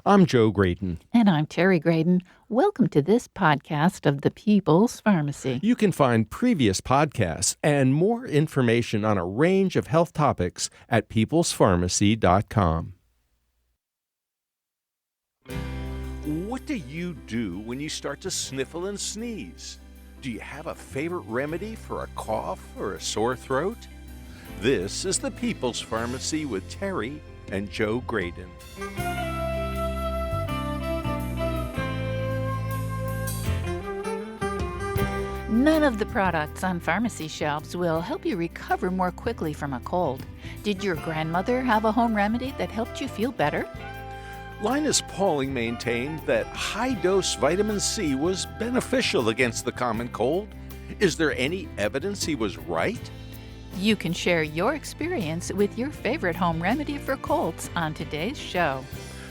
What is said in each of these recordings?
I'm Joe Graydon. And I'm Terry Graydon. Welcome to this podcast of the People's Pharmacy. You can find previous podcasts and more information on a range of health topics at peoplespharmacy.com. What do you do when you start to sniffle and sneeze? Do you have a favorite remedy for a cough or a sore throat? This is the People's Pharmacy with Terry and Joe Graydon. None of the products on pharmacy shelves will help you recover more quickly from a cold. Did your grandmother have a home remedy that helped you feel better? Linus Pauling maintained that high-dose vitamin C was beneficial against the common cold. Is there any evidence he was right? You can share your experience with your favorite home remedy for colds on today's show.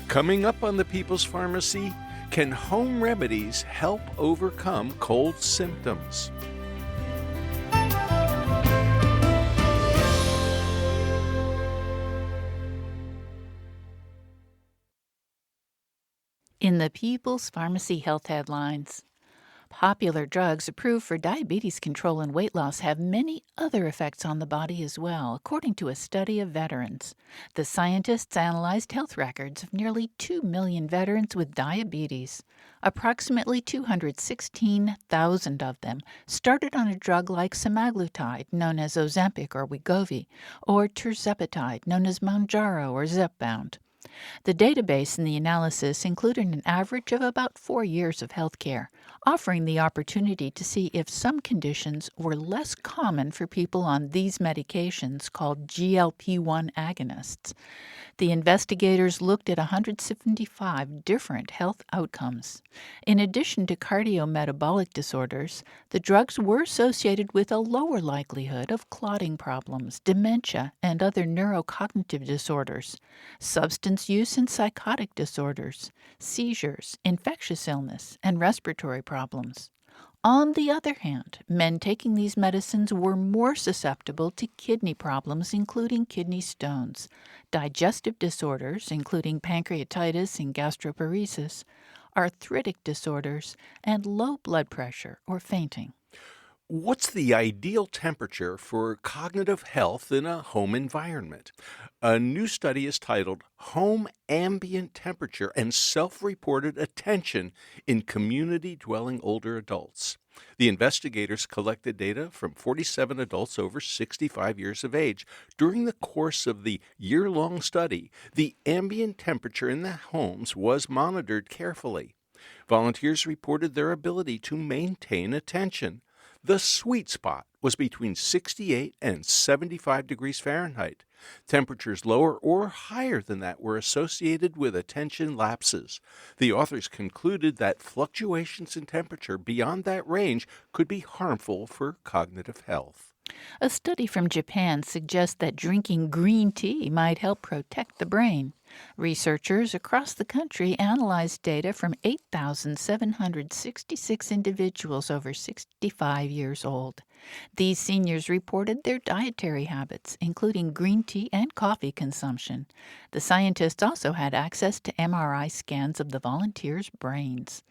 Coming up on the People's Pharmacy, can home remedies help overcome cold symptoms? In the People's Pharmacy Health Headlines, popular drugs approved for diabetes control and weight loss have many other effects on the body as well, according to a study of veterans. The scientists analyzed health records of nearly 2 million veterans with diabetes. Approximately 216,000 of them started on a drug like semaglutide, known as Ozempic or Wegovy, or tirzepatide, known as Mounjaro or Zepbound. The database in the analysis included an average of about 4 years of health care, offering the opportunity to see if some conditions were less common for people on these medications called GLP-1 agonists. The investigators looked at 175 different health outcomes. In addition to cardiometabolic disorders, the drugs were associated with a lower likelihood of clotting problems, dementia, and other neurocognitive disorders, substance use and psychotic disorders, seizures, infectious illness, and respiratory problems. On the other hand, men taking these medicines were more susceptible to kidney problems, including kidney stones, digestive disorders, including pancreatitis and gastroparesis, arthritic disorders, and low blood pressure or fainting. What's the ideal temperature for cognitive health in a home environment? A new study is titled Home Ambient Temperature and Self-Reported Attention in Community-Dwelling Older Adults. The investigators collected data from 47 adults over 65 years of age. During the course of the year-long study, the ambient temperature in the homes was monitored carefully. Volunteers reported their ability to maintain attention. The sweet spot was between 68 and 75 degrees Fahrenheit. Temperatures lower or higher than that were associated with attention lapses. The authors concluded that fluctuations in temperature beyond that range could be harmful for cognitive health. A study from Japan suggests that drinking green tea might help protect the brain. Researchers across the country analyzed data from 8,766 individuals over 65 years old. These seniors reported their dietary habits, including green tea and coffee consumption. The scientists also had access to MRI scans of the volunteers' brains.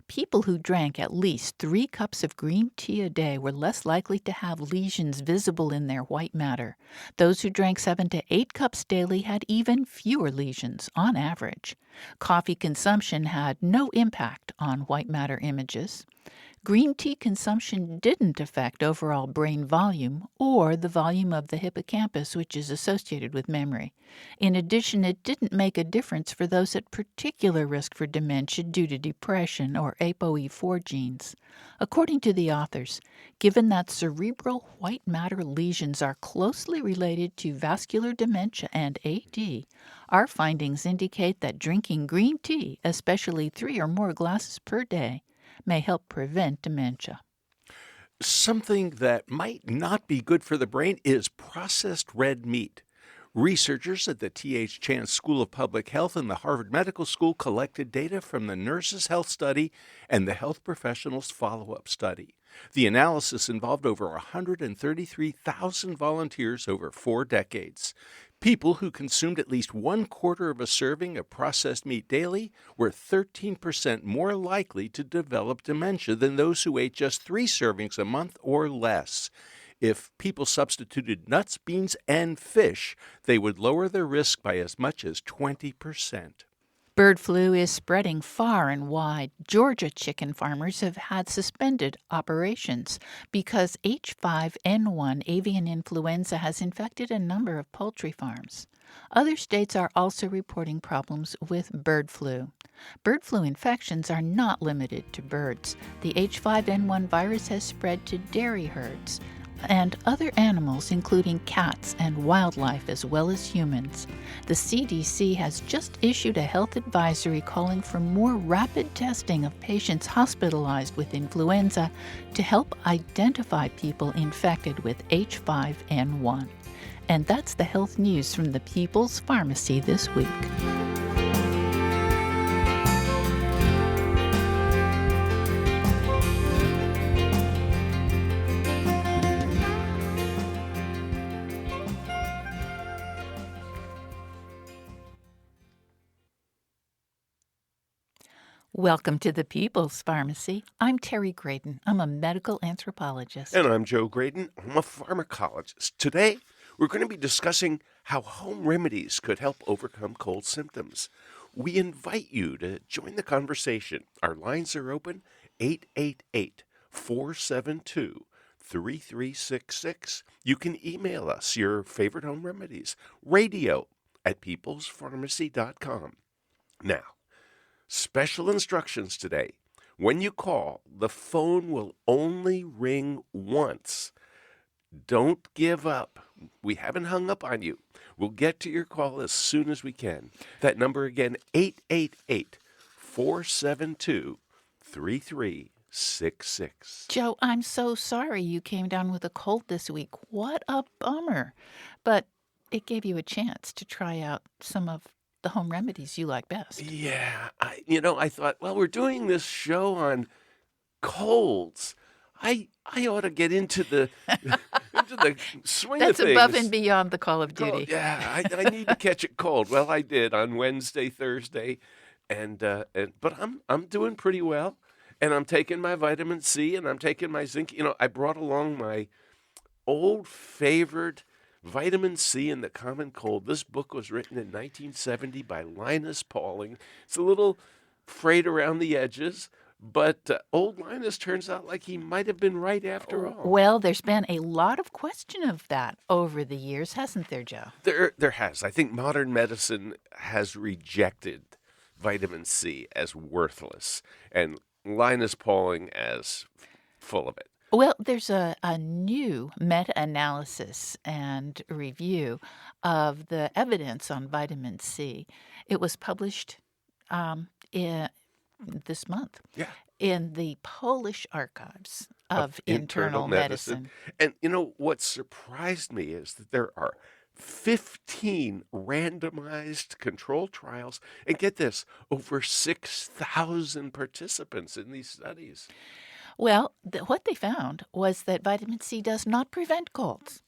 People who drank at least 3 cups of green tea a day were less likely to have lesions visible in their white matter. Those who drank 7 to 8 cups daily had even fewer lesions, on average. Coffee consumption had no impact on white matter images. Green tea consumption didn't affect overall brain volume or the volume of the hippocampus, which is associated with memory. In addition, it didn't make a difference for those at particular risk for dementia due to depression or ApoE4 genes. According to the authors, given that cerebral white matter lesions are closely related to vascular dementia and AD, our findings indicate that drinking green tea, especially 3 or more glasses per day, may help prevent dementia. Something that might not be good for the brain is processed red meat. Researchers at the T.H. Chan School of Public Health and the Harvard Medical School collected data from the Nurses' Health Study and the Health Professionals Follow-Up Study. The analysis involved over 133,000 volunteers over 4 decades. People who consumed at least 1/4 of a serving of processed meat daily were 13% more likely to develop dementia than those who ate just 3 servings a month or less. If people substituted nuts, beans, and fish, they would lower their risk by as much as 20%. Bird flu is spreading far and wide. Georgia chicken farmers have had suspended operations because H5N1 avian influenza has infected a number of poultry farms. Other states are also reporting problems with bird flu. Bird flu infections are not limited to birds. The H5N1 virus has spread to dairy herds and other animals, including cats and wildlife, as well as humans. The CDC has just issued a health advisory calling for more rapid testing of patients hospitalized with influenza to help identify people infected with H5N1. And that's the health news from the People's Pharmacy this week. Welcome to the People's Pharmacy. I'm Terry Graydon. I'm a medical anthropologist. And I'm Joe Graydon. I'm a pharmacologist. Today, we're going to be discussing how home remedies could help overcome cold symptoms. We invite you to join the conversation. Our lines are open, 888-472-3366. You can email us your favorite home remedies, radio@peoplespharmacy.com. Now, special instructions today. When you call, the phone will only ring once. Don't give up. We haven't hung up on you. We'll get to your call as soon as we can. That number again, 888-472-3366. Joe, I'm so sorry you came down with a cold this week. What a bummer. But it gave you a chance to try out some of the home remedies you like best. Yeah, I thought, well, we're doing this show on colds. I ought to get into the swing That's of things. above and beyond the call of duty. Yeah, I need to catch it cold. Well, I did on Wednesday, Thursday, but I'm doing pretty well, and I'm taking my vitamin C and I'm taking my zinc. I brought along my old favorite Vitamin C and the Common Cold. This book was written in 1970 by Linus Pauling. It's a little frayed around the edges, but old Linus turns out like he might have been right after all. Well, there's been a lot of question of that over the years, hasn't there, Joe? There has. I think modern medicine has rejected vitamin C as worthless and Linus Pauling as full of it. Well, there's a new meta-analysis and review of the evidence on vitamin C. It was published this month in the Polish Archives of Internal Medicine. And what surprised me is that there are 15 randomized controlled trials, and get this, over 6,000 participants in these studies. Well, what they found was that vitamin C does not prevent colds.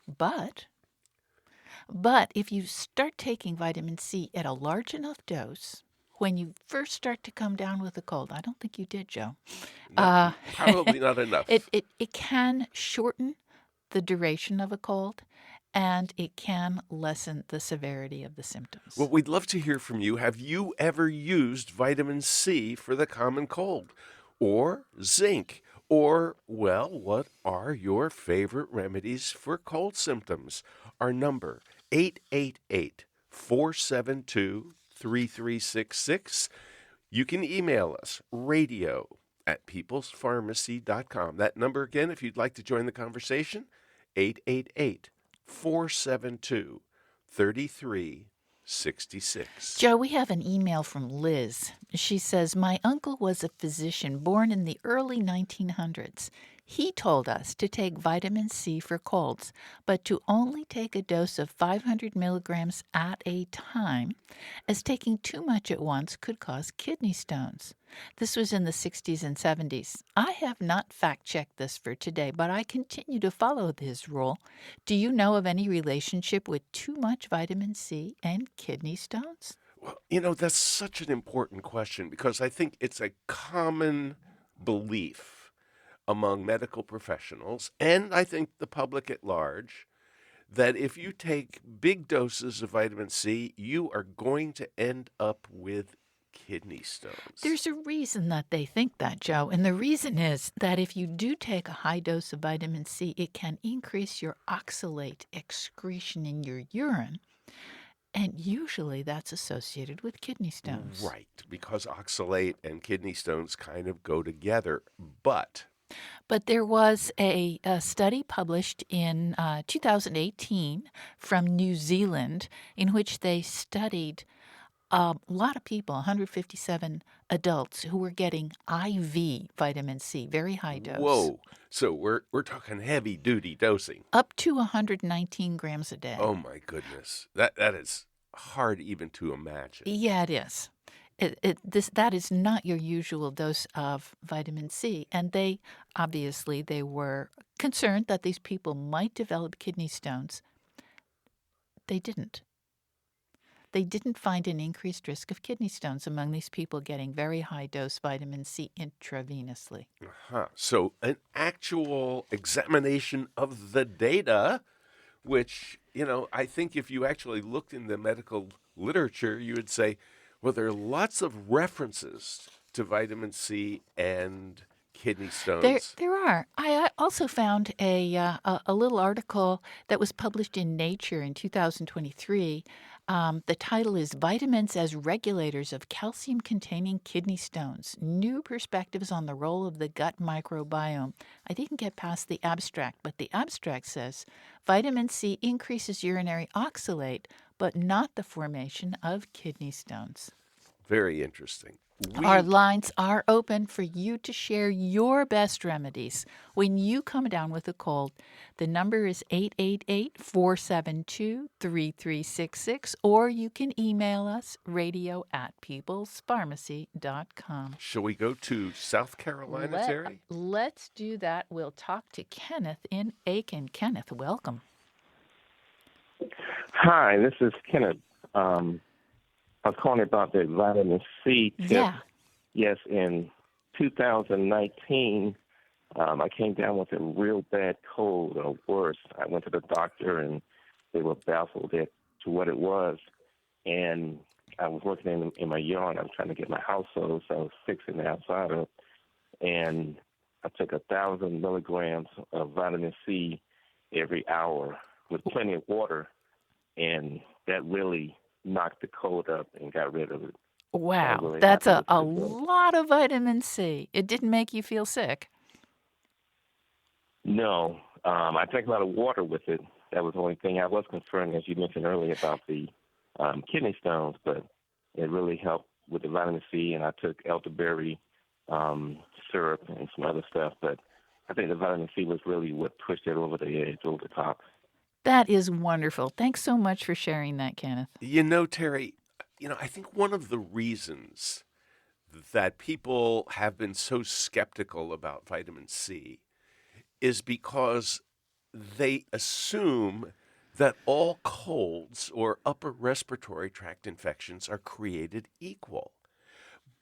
But if you start taking vitamin C at a large enough dose, when you first start to come down with a cold, I don't think you did, Joe. No, probably not enough. It can shorten the duration of a cold, and it can lessen the severity of the symptoms. Well, we'd love to hear from you. Have you ever used vitamin C for the common cold? Or zinc? Or, well, what are your favorite remedies for cold symptoms? Our number, 888-472-3366. You can email us, radio@peoplespharmacy.com. That number again, if you'd like to join the conversation, 888-472-3366. 66. Joe, we have an email from Liz. She says, my uncle was a physician born in the early 1900s. He told us to take vitamin C for colds, but to only take a dose of 500 milligrams at a time, as taking too much at once could cause kidney stones. This was in the 60s and 70s. I have not fact-checked this for today, but I continue to follow his rule. Do you know of any relationship with too much vitamin C and kidney stones? Well, that's such an important question because I think it's a common belief among medical professionals and I think the public at large that if you take big doses of vitamin C, you are going to end up with kidney stones. There's a reason that they think that, Joe, and the reason is that if you do take a high dose of vitamin C, it can increase your oxalate excretion in your urine, and usually that's associated with kidney stones. Right, because oxalate and kidney stones kind of go together, but But there was a study published in 2018 from New Zealand in which they studied a lot of people, 157 adults, who were getting IV vitamin C, very high dose, whoa. So we're talking heavy duty dosing. up to 119 grams a day. Oh my goodness. That is hard even to imagine. Yeah, it is. That is not your usual dose of vitamin C, and they were concerned that these people might develop kidney stones. They didn't. They didn't find an increased risk of kidney stones among these people getting very high dose vitamin C intravenously. So an actual examination of the data, which, I think if you actually looked in the medical literature, you would say, well, there are lots of references to vitamin C and kidney stones. There are. I also found a little article that was published in Nature in 2023. The title is Vitamins as Regulators of Calcium-Containing Kidney Stones, New Perspectives on the Role of the Gut Microbiome. I didn't get past the abstract, but the abstract says vitamin C increases urinary oxalate, but not the formation of kidney stones. Very interesting. Our lines are open for you to share your best remedies when you come down with a cold. The number is 888-472-3366, or you can email us radio@peoplespharmacy.com. Shall we go to South Carolina, Terry? Let's do that. We'll talk to Kenneth in Aiken. Kenneth, welcome. Hi, this is Kenneth. I was calling about the vitamin C tip. Yeah. Yes, in 2019, I came down with a real bad cold or worse. I went to the doctor, and they were baffled as to what it was. And I was working in my yard. I was trying to get my house sold, so I was fixing the outside up. And I took 1,000 milligrams of vitamin C every hour with plenty of water, and that really knocked the cold up and got rid of it. Wow, really that's happy a with the result. lot of vitamin C. It didn't make you feel sick. No, I drank a lot of water with it. That was the only thing I was concerned, as you mentioned earlier, about the kidney stones, but it really helped with the vitamin C, and I took elderberry syrup and some other stuff, but I think the vitamin C was really what pushed it over the edge, over the top. That is wonderful. Thanks so much for sharing that, Kenneth. Terry, I think one of the reasons that people have been so skeptical about vitamin C is because they assume that all colds or upper respiratory tract infections are created equal.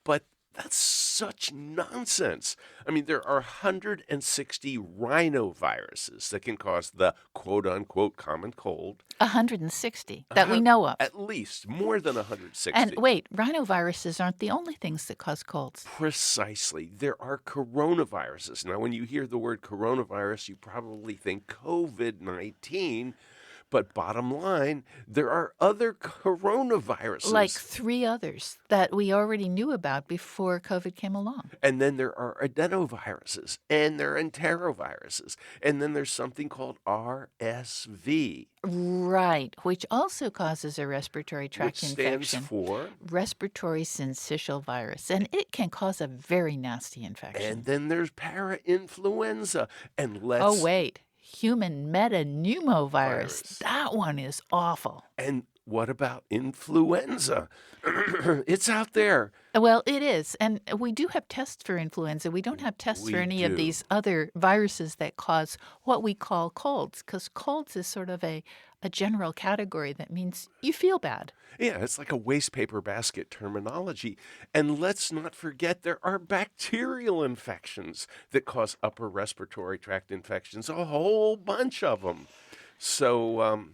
But that's such nonsense. I mean, there are 160 rhinoviruses that can cause the quote-unquote common cold. 160 that we know of. At least, more than 160. And wait, rhinoviruses aren't the only things that cause colds. Precisely. There are coronaviruses. Now, when you hear the word coronavirus, you probably think COVID-19, But bottom line, there are other coronaviruses. Like 3 others that we already knew about before COVID came along. And then there are adenoviruses, and there are enteroviruses, and then there's something called RSV, Right, which also causes a respiratory which tract stands infection. for. Respiratory syncytial virus, and it can cause a very nasty infection. And then there's parainfluenza. And Oh, wait, human metapneumovirus. Virus. That one is awful. And what about influenza? It's out there. Well, it is. And we do have tests for influenza. We don't have tests for We any of do. these other viruses that cause what we call colds, because colds is sort of a general category that means you feel bad. Yeah, it's like a waste paper basket terminology. And let's not forget there are bacterial infections that cause upper respiratory tract infections, a whole bunch of them. So,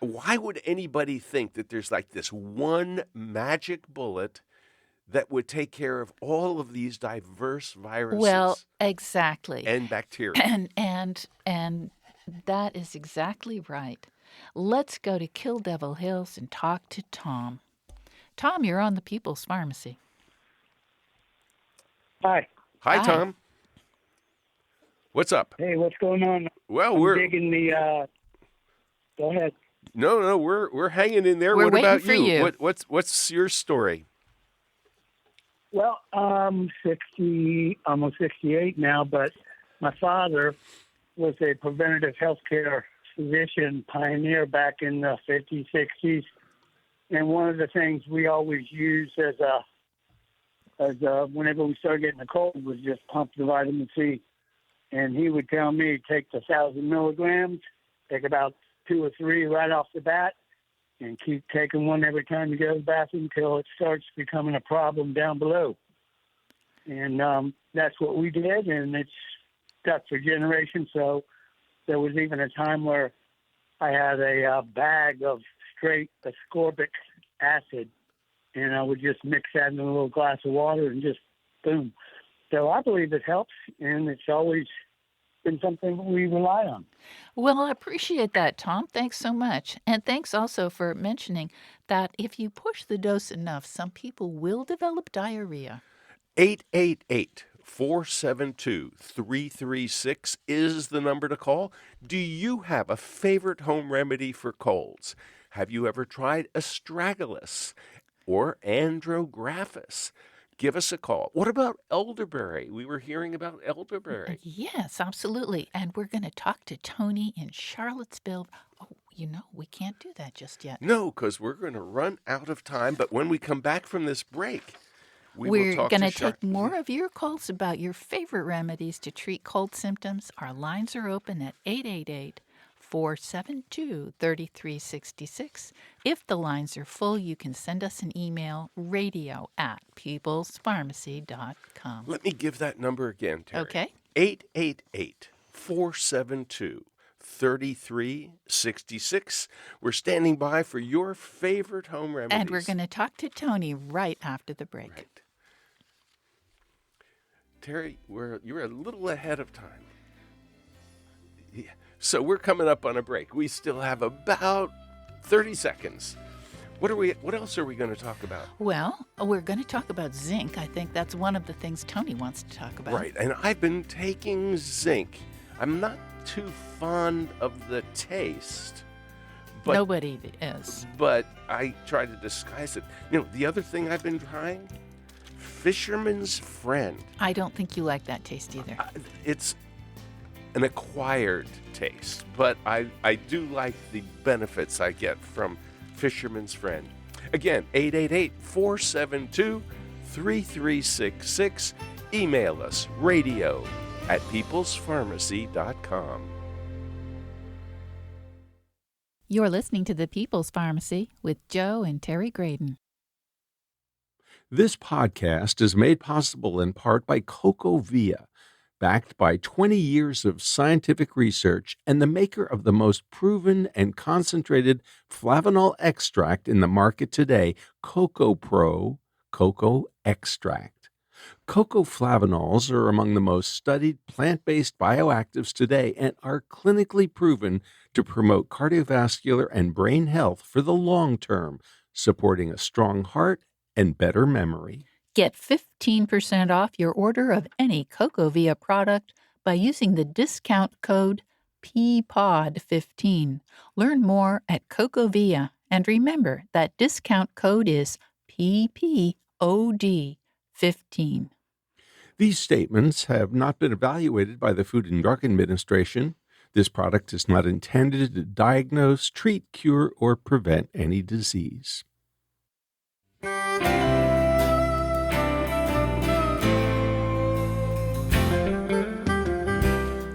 why would anybody think that there's like this one magic bullet that would take care of all of these diverse viruses Well, exactly. and bacteria? And that is exactly right. Let's go to Kill Devil Hills and talk to Tom. Tom, you're on the People's Pharmacy. Hi. Hi, Hi. Tom. What's up? Hey, what's going on? Well, I'm we're digging the. Go ahead. no, we're hanging in there. We're What waiting about for you. What's your story? Well, I'm 60, almost 68 now, but my father was a preventative healthcare physician pioneer back in the 50s, 60s, and one of the things we always used as whenever we started getting a cold was just pump the vitamin C. And he would tell me take the 1,000 milligrams, take about 2 or 3 right off the bat, and keep taking one every time you go to the bathroom until it starts becoming a problem down below. And that's what we did, and it's stuck for generations. So there was even a time where I had a bag of straight ascorbic acid, and I would just mix that in a little glass of water and just boom. So I believe it helps, and it's always been something we rely on. Well, I appreciate that, Tom. Thanks so much. And thanks also for mentioning that if you push the dose enough, some people will develop diarrhea. 888-472-3336 is the number to call. Do you have a favorite home remedy for colds? Have you ever tried astragalus or andrographis? Give us a call. What about elderberry? We were hearing about elderberry. Yes, absolutely. And we're going to talk to Tony in Charlottesville. Oh, we can't do that just yet. No, because we're going to run out of time. But when we come back from this break, We're will talk going to to take more of your calls about your favorite remedies to treat cold symptoms. Our lines are open at 888-472-3366. If the lines are full, you can send us an email, radio@peoplespharmacy.com. Let me give that number again, Terry. Okay. 888-472-3366. We're standing by for your favorite home remedies. And we're going to talk to Tony right after the break. Right. Terry, you're a little ahead of time. Yeah. So we're coming up on a break. We still have about 30 seconds. What else are we going to talk about? Well, we're going to talk about zinc. I think that's one of the things Tony wants to talk about. Right, and I've been taking zinc. I'm not too fond of the taste. But, Nobody is. But I try to disguise it. The other thing I've been trying, Fisherman's Friend. I don't think you like that taste either. It's an acquired taste, but I do like the benefits I get from Fisherman's Friend. Again, 888-472-3366. Email us, radio@peoplespharmacy.com. You're listening to The People's Pharmacy with Joe and Terry Graydon. This podcast is made possible in part by CocoVia, backed by 20 years of scientific research and the maker of the most proven and concentrated flavanol extract in the market today, Coco Pro Cocoa Extract. Cocoa flavanols are among the most studied plant-based bioactives today and are clinically proven to promote cardiovascular and brain health for the long term, supporting a strong heart and better memory. Get 15% off your order of any CocoVia product by using the discount code PPOD15. Learn more at CocoVia, and remember that discount code is PPOD15. These statements have not been evaluated by the Food and Drug Administration. This product is not intended to diagnose, treat, cure, or prevent any disease.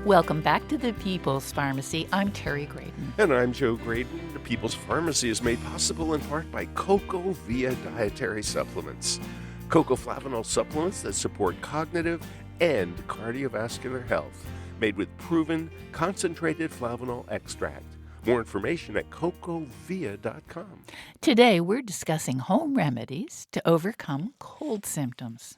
Welcome back to the People's Pharmacy. I'm Terry Graydon. And I'm Joe Graydon. The People's Pharmacy is made possible in part by CocoVia dietary supplements. Cocoflavanol supplements that support cognitive and cardiovascular health, made with proven concentrated flavanol extract. More information at cocovia.com. Today, we're discussing home remedies to overcome cold symptoms.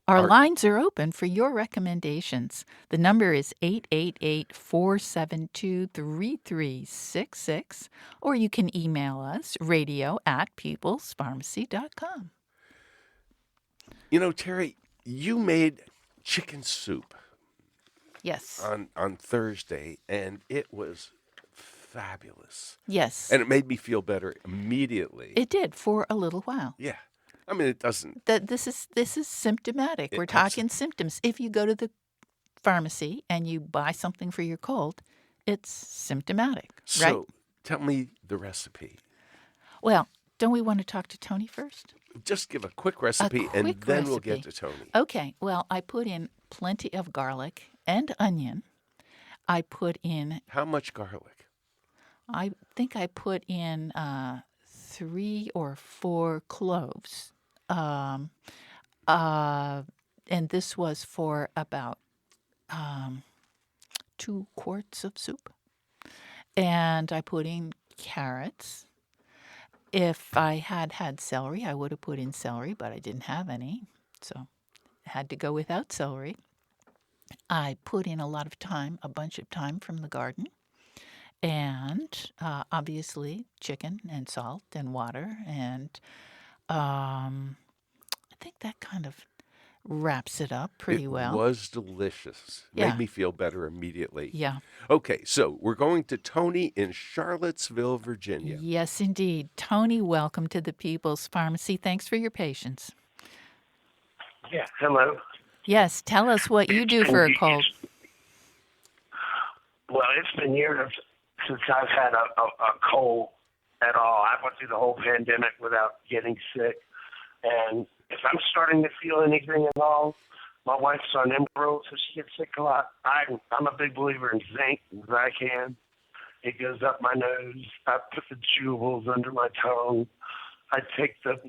Our lines are open for your recommendations. The number is 888-472-3366, or you can email us, radio@peoplespharmacy.com. You know, Terry, you made chicken soup Yes. on Thursday, and it was fabulous. Yes. And it made me feel better immediately. It did for a little while. Yeah. I mean, it doesn't. This is symptomatic. We're talking symptoms. If you go to the pharmacy and you buy something for your cold, it's symptomatic, right? So tell me the recipe. Well, don't we want to talk to Tony first? Just give a quick recipe, and then we'll get to Tony. Okay. Well, I put in plenty of garlic and onion. I put in... How much garlic? I think I put in 3 or 4 cloves. And this was for about 2 quarts of soup. And I put in carrots. If I had celery, I would have put in celery, but I didn't have any, so I had to go without celery. I put in a bunch of thyme from the garden, and obviously chicken and salt and water, and I think that kind of wraps it up pretty well. It was delicious. Yeah. Made me feel better immediately. Yeah. Okay, so we're going to Tony in Charlottesville, Virginia. Yes, indeed. Tony, welcome to the People's Pharmacy. Thanks for your patience. Yeah, hello. Yes, tell us what you do for a cold. Well, it's been years since I've had a cold at all. I went through the whole pandemic without getting sick. And if I'm starting to feel anything at all, my wife's on Enbrel, so she gets sick a lot. I'm a big believer in zinc, Zicam. It goes up my nose. I put the chewables under my tongue. I take the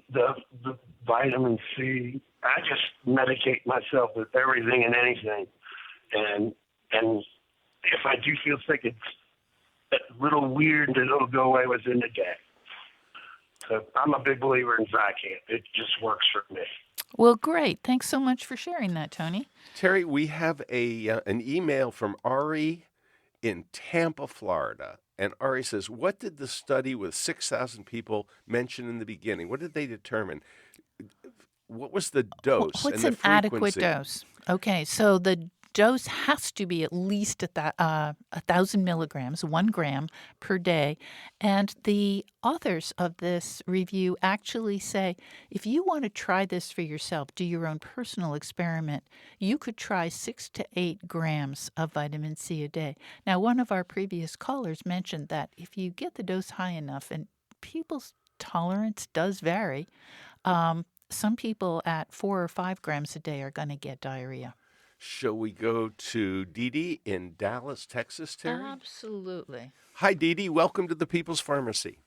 vitamin C. I just medicate myself with everything and anything. And if I do feel sick, it's a little weird and it'll go away within a day. So I'm a big believer in Zicam. It just works for me. Well, great. Thanks so much for sharing that, Tony. Terry, we have an email from Ari in Tampa, Florida. And Ari says, what did the study with 6,000 people mention in the beginning? What did they determine? What was the dose What's and the an adequate frequency? dose? Okay, so the dose has to be at least 1,000 milligrams, 1 gram per day. And the authors of this review actually say, if you want to try this for yourself, do your own personal experiment, you could try 6 to 8 grams of vitamin C a day. Now, one of our previous callers mentioned that if you get the dose high enough, and people's tolerance does vary, some people at 4 or 5 grams a day are going to get diarrhea. Shall we go to Dee Dee in Dallas, Texas, Terry? Absolutely. Hi, Dee Dee. Welcome to the People's Pharmacy.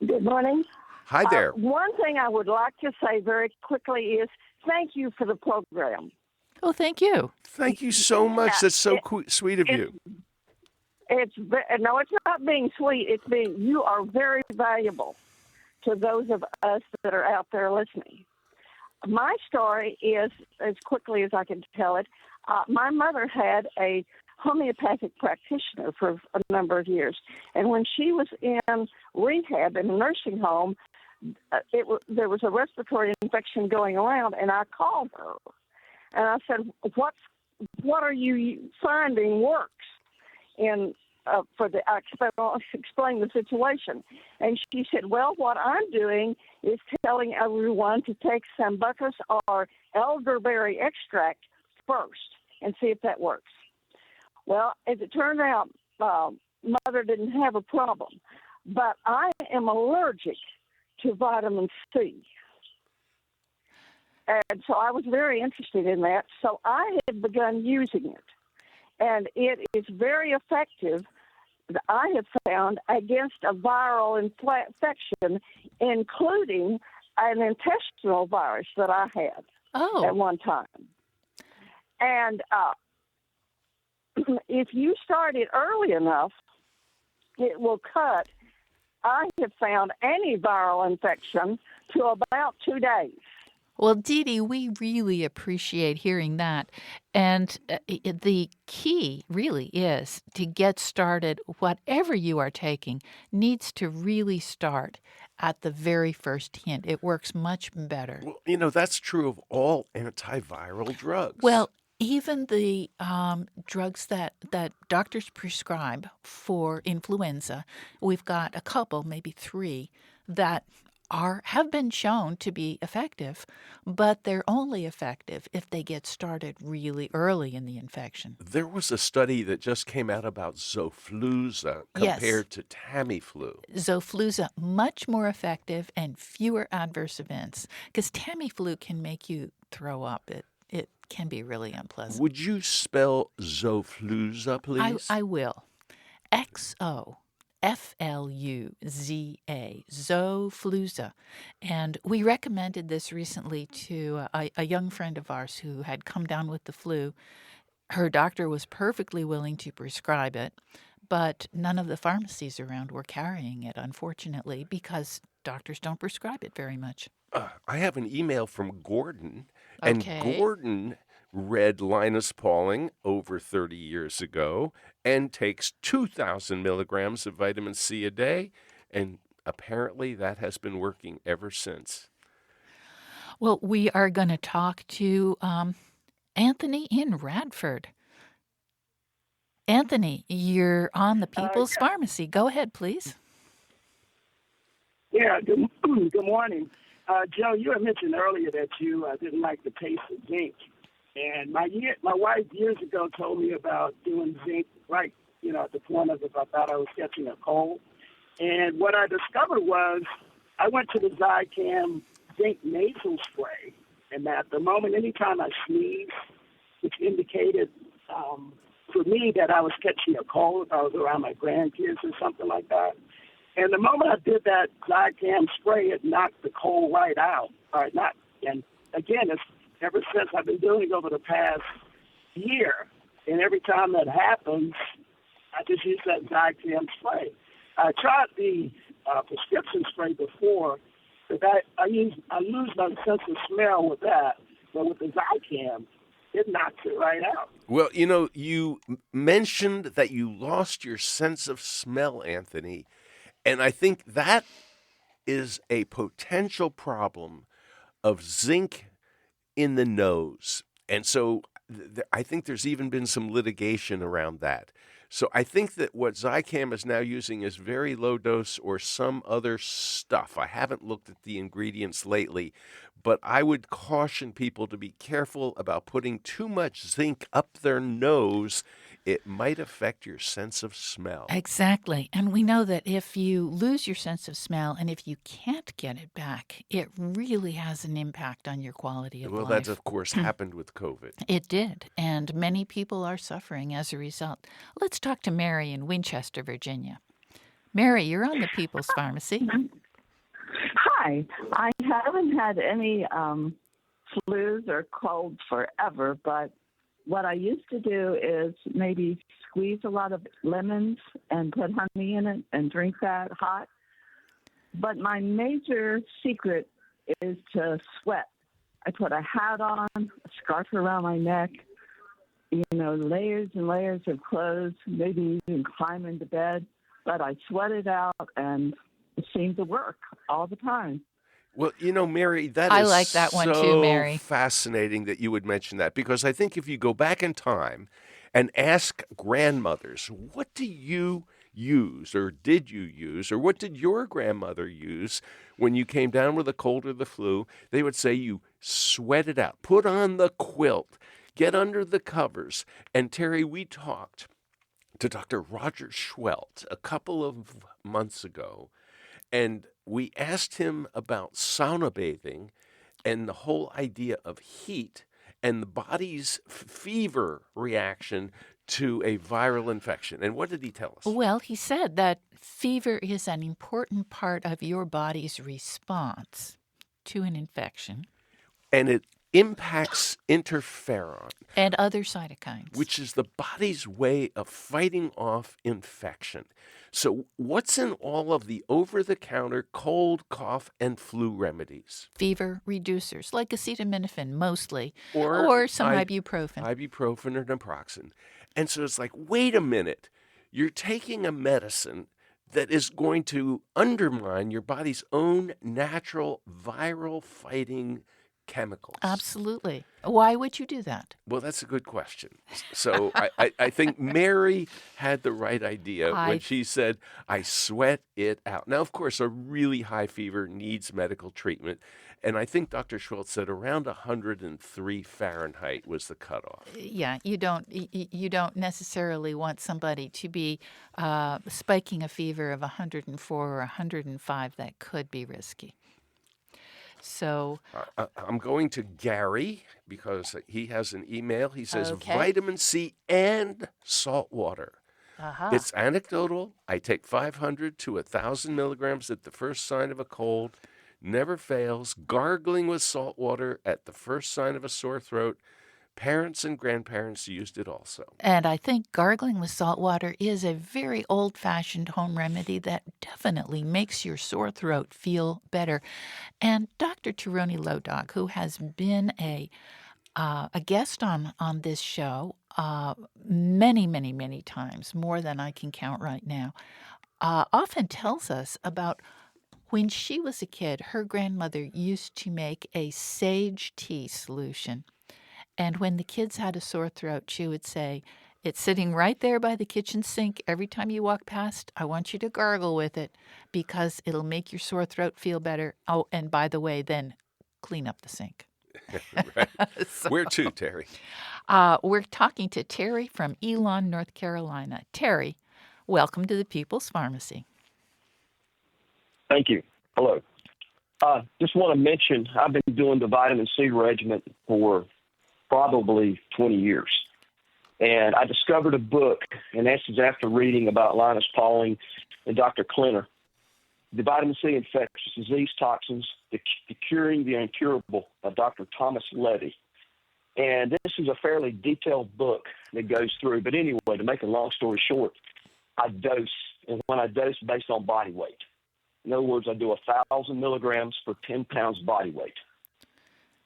Good morning. Hi there. One thing I would like to say very quickly is thank you for the program. Oh, thank you. Thank you so much. That's so sweet of you. It's not being sweet. It's being you are very valuable to those of us that are out there listening. My story is, as quickly as I can tell it, my mother had a homeopathic practitioner for a number of years. And when she was in rehab in a nursing home, there was a respiratory infection going around, and I called her. And I said, what are you finding works? And I explained the situation. And she said, well, what I'm doing is telling everyone to take sambucus or elderberry extract first and see if that works. Well, as it turned out, Mother didn't have a problem. But I am allergic to vitamin C. And so I was very interested in that. So I have begun using it. And it is very effective, I have found, against a viral infection, including an intestinal virus that I had at one time. And if you start it early enough, it will cut, I have found, any viral infection to about 2 days. Well, Dee Dee, we really appreciate hearing that. And the key really is to get started. Whatever you are taking needs to really start at the very first hint. It works much better. Well, that's true of all antiviral drugs. Well, even the drugs that doctors prescribe for influenza, we've got a couple, maybe 3, that have been shown to be effective, but they're only effective if they get started really early in the infection. There was a study that just came out about Xofluza compared to Tamiflu. Xofluza, much more effective and fewer adverse events, because Tamiflu can make you throw up. It can be really unpleasant. Would you spell Xofluza, please? I will. Xofluza, Xofluza. And we recommended this recently to a young friend of ours who had come down with the flu. Her doctor was perfectly willing to prescribe it, but none of the pharmacies around were carrying it, unfortunately, because doctors don't prescribe it very much. I have an email from Gordon, and Gordon read Linus Pauling over 30 years ago and takes 2,000 milligrams of vitamin C a day, and apparently that has been working ever since. Well, we are going to talk to Anthony in Radford. Anthony, you're on the People's Pharmacy. Go ahead, please. Yeah, good morning. Joe, you had mentioned earlier that you didn't like the taste of zinc. And my wife years ago told me about doing zinc right, at the point of if I thought I was catching a cold. And what I discovered was I went to the Zicam zinc nasal spray, and at the moment, anytime I sneezed, which indicated for me that I was catching a cold, if I was around my grandkids or something like that. And the moment I did that Zicam spray, it knocked the cold right out. And again, it's ever since I've been doing it over the past year. And every time that happens, I just use that Zicam spray. I tried the prescription spray before, but I lose my sense of smell with that. But with the Zicam, it knocks it right out. Well, you mentioned that you lost your sense of smell, Anthony. And I think that is a potential problem of zinc in the nose. And so I think there's even been some litigation around that. So I think that what Zicam is now using is very low dose or some other stuff. I haven't looked at the ingredients lately, but I would caution people to be careful about putting too much zinc up their nose. It might affect your sense of smell. Exactly. And we know that if you lose your sense of smell and if you can't get it back, it really has an impact on your quality of life. Well, that's, of course, happened with COVID. It did. And many people are suffering as a result. Let's talk to Mary in Winchester, Virginia. Mary, you're on the People's Pharmacy. Hi. I haven't had any flus or colds forever, but what I used to do is maybe squeeze a lot of lemons and put honey in it and drink that hot. But my major secret is to sweat. I put a hat on, a scarf around my neck, layers and layers of clothes, maybe even climb into bed, but I sweat it out and it seemed to work all the time. Well, Mary, that I is like that one too, so Mary. fascinating that you would mention that, because I think if you go back in time and ask grandmothers, what do you use, or did you use, or what did your grandmother use when you came down with a cold or the flu, they would say you sweat it out, put on the quilt, get under the covers. And Terry, we talked to Dr. Roger Schwelt a couple of months ago, and we asked him about sauna bathing and the whole idea of heat and the body's fever reaction to a viral infection. And what did he tell us? Well, he said that fever is an important part of your body's response to an infection. And it impacts interferon and other cytokines, which is the body's way of fighting off infection. So what's in all of the over-the-counter cold, cough, and flu remedies? Fever reducers, like acetaminophen mostly, or some ibuprofen. Ibuprofen or naproxen. And so it's like, wait a minute, you're taking a medicine that is going to undermine your body's own natural viral fighting chemicals. Absolutely. Why would you do that? Well, that's a good question. So I think Mary had the right idea when she said, I sweat it out. Now, of course, a really high fever needs medical treatment. And I think Dr. Schultz said around 103 Fahrenheit was the cutoff. Yeah, you don't necessarily want somebody to be spiking a fever of 104 or 105. That could be risky. So I'm going to Gary because he has an email. He says Okay. vitamin C and salt water. Uh-huh. It's anecdotal. I take 500 to 1,000 milligrams at the first sign of a cold. Never fails. Gargling with salt water at the first sign of a sore throat. Parents and grandparents used it also. And I think gargling with salt water is a very old-fashioned home remedy that definitely makes your sore throat feel better. And Dr. Tironi Lodog, who has been a guest on this show many, many, many times, more than I can count right now, often tells us about when she was a kid, her grandmother used to make a sage tea solution. And when the kids had a sore throat, she would say, it's sitting right there by the kitchen sink. Every time you walk past, I want you to gargle with it because it'll make your sore throat feel better. Oh, and by the way, then clean up the sink. Right. Where to, Terry? We're talking to Terry from Elon, North Carolina. Terry, welcome to the People's Pharmacy. Thank you. Hello. Just want to mention I've been doing the vitamin C regimen for probably 20 years. And I discovered a book, and this is after reading about Linus Pauling and Dr. Klenner, The Vitamin C Infectious Disease Toxins, the Curing the Incurable by Dr. Thomas Levy. And this is a fairly detailed book that goes through. But anyway, to make a long story short, I dose, and when I dose based on body weight. In other words, I do 1,000 milligrams for 10 pounds body weight.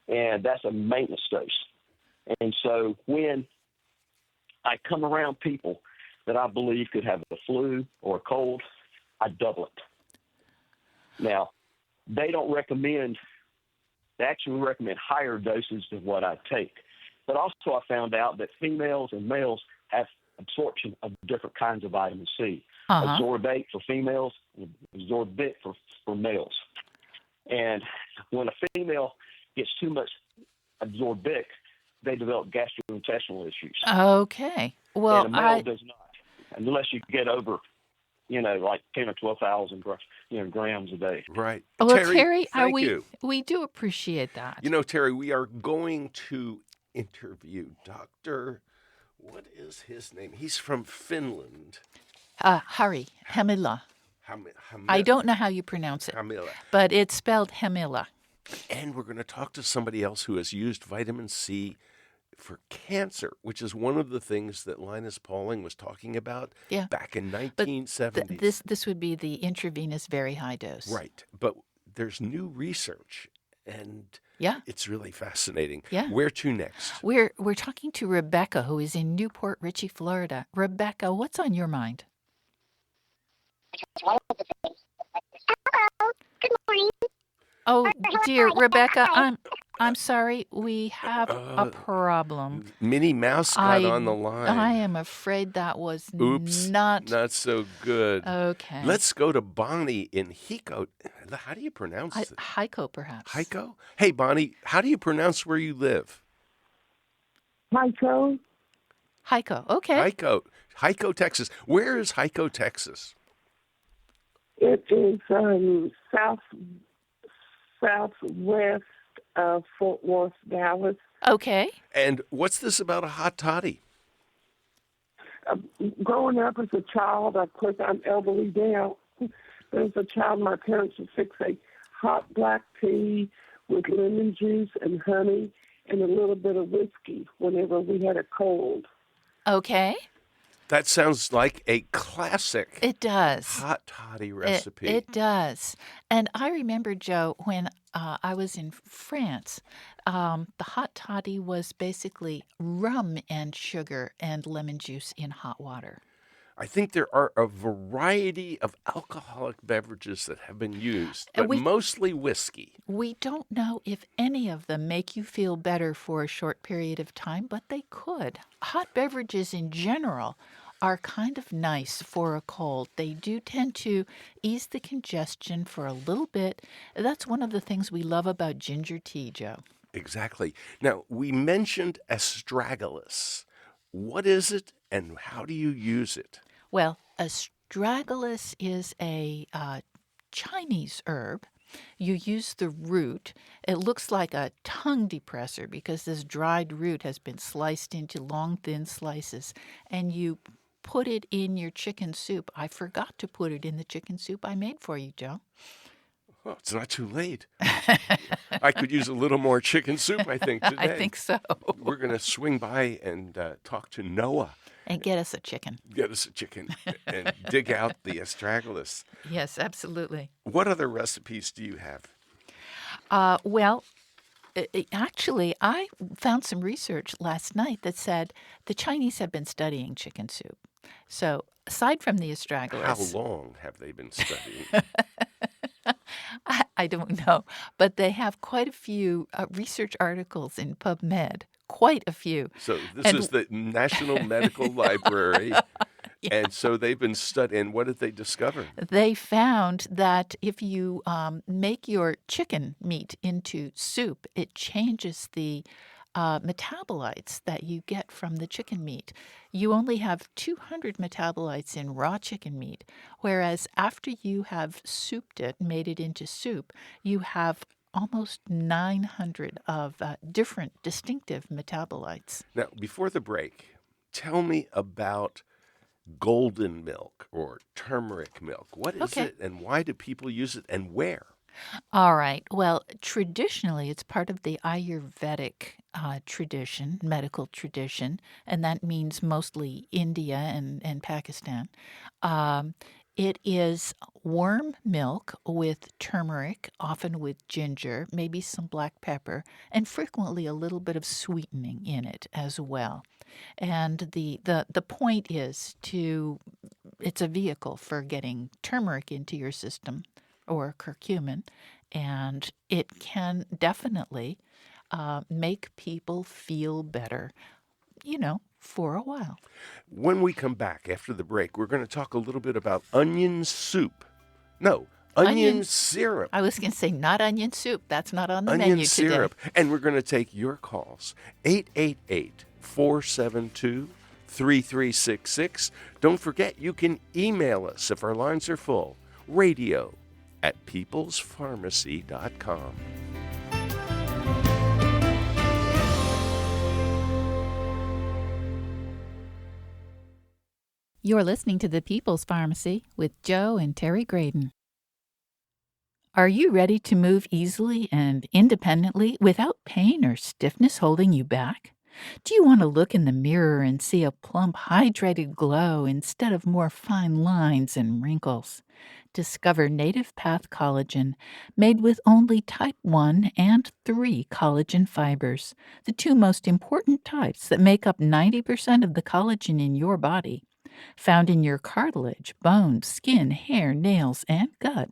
And that's a maintenance dose. And so when I come around people that I believe could have a flu or a cold, I double it. Now, they actually recommend higher doses than what I take. But also I found out that females and males have absorption of different kinds of vitamin C. Absorbate for females, absorbate for males. And when a female gets too much absorbic, they develop gastrointestinal issues. Okay. Well, and a male does not, unless you get over, like 10 or 12,000 grams a day. Right. Well, Terry, thank we you. we do appreciate that. Terry, we are going to interview Dr. What is his name? He's from Finland. Harry Hemila. I don't know how you pronounce it, Hamila. but it's spelled Hemila. And we're going to talk to somebody else who has used vitamin C for cancer, which is one of the things that Linus Pauling was talking about back in 1970s. This would be the intravenous very high dose. Right. But there's new research, And Yeah. it's really fascinating. Yeah. Where to next? We're talking to Rebecca, who is in Newport Richey, Florida. Rebecca, what's on your mind? Good morning. Oh dear, Rebecca, I'm sorry. We have a problem. Minnie Mouse got on the I line. am afraid that was Oops, not so good. okay. Let's go to Bonnie in Hiko. How do you pronounce it? Heiko, perhaps. Heiko? Hey, Bonnie, how do you pronounce where you live? Heiko. Heiko, okay. Heiko, Texas. Where is Heiko, Texas? It is southwest of Fort Worth, Dallas. Okay. And what's this about a hot toddy? Growing up as a child, of course, I'm elderly now. As a child, my parents would fix a hot black tea with lemon juice and honey and a little bit of whiskey whenever we had a cold. Okay. That sounds like a classic. It does. Hot toddy recipe. It does. And I remember, Joe, when I was in France, the hot toddy was basically rum and sugar and lemon juice in hot water. I think there are a variety of alcoholic beverages that have been used, but mostly whiskey. We don't know if any of them make you feel better for a short period of time, but they could. Hot beverages in general are kind of nice for a cold. They do tend to ease the congestion for a little bit. That's one of the things we love about ginger tea, Joe. Exactly. Now, we mentioned astragalus. What is it and how do you use it? Well, astragalus is a Chinese herb. You use the root. It looks like a tongue depressor because this dried root has been sliced into long, thin slices, and you put it in your chicken soup. I forgot to put it in the chicken soup I made for you, Joe. Oh, it's not too late. I could use a little more chicken soup, I think, today. I think so. We're going to swing by and talk to Noah. And get us a chicken. Get us a chicken and dig out the astragalus. Yes, absolutely. What other recipes do you have? Well, actually, I found some research last night that said the Chinese have been studying chicken soup. So aside from the astragalus... How long have they been studying? I don't know, but they have quite a few research articles in PubMed. Quite a few. So this is the National Medical Library. Yeah. And so they've been studying. What did they discover? They found that if you make your chicken meat into soup, it changes the metabolites that you get from the chicken meat. You only have 200 metabolites in raw chicken meat, whereas after you have souped it, made it into soup, you have almost 900 of different distinctive metabolites. Now, before the break, tell me about golden milk or turmeric milk. What is it and why do people use it and where? All right. Well, traditionally, it's part of the Ayurvedic tradition, medical tradition, and that means mostly India and Pakistan. It is warm milk with turmeric, often with ginger, maybe some black pepper, and frequently a little bit of sweetening in it as well. And the point is it's a vehicle for getting turmeric into your system, or curcumin, and it can definitely make people feel better, for a while. When we come back after the break, we're going to talk a little bit about onion soup. No, onion syrup. I was going to say not onion soup. That's not on the onion menu syrup. today. And we're going to take your calls. 888-472-3366. Don't forget, you can email us if our lines are full. radio@peoplespharmacy.com. You're listening to The People's Pharmacy with Joe and Terry Graydon. Are you ready to move easily and independently without pain or stiffness holding you back? Do you want to look in the mirror and see a plump, hydrated glow instead of more fine lines and wrinkles? Discover Native Path Collagen, made with only type 1 and 3 collagen fibers, the two most important types that make up 90% of the collagen in your body. Found in your cartilage, bones, skin, hair, nails, and gut,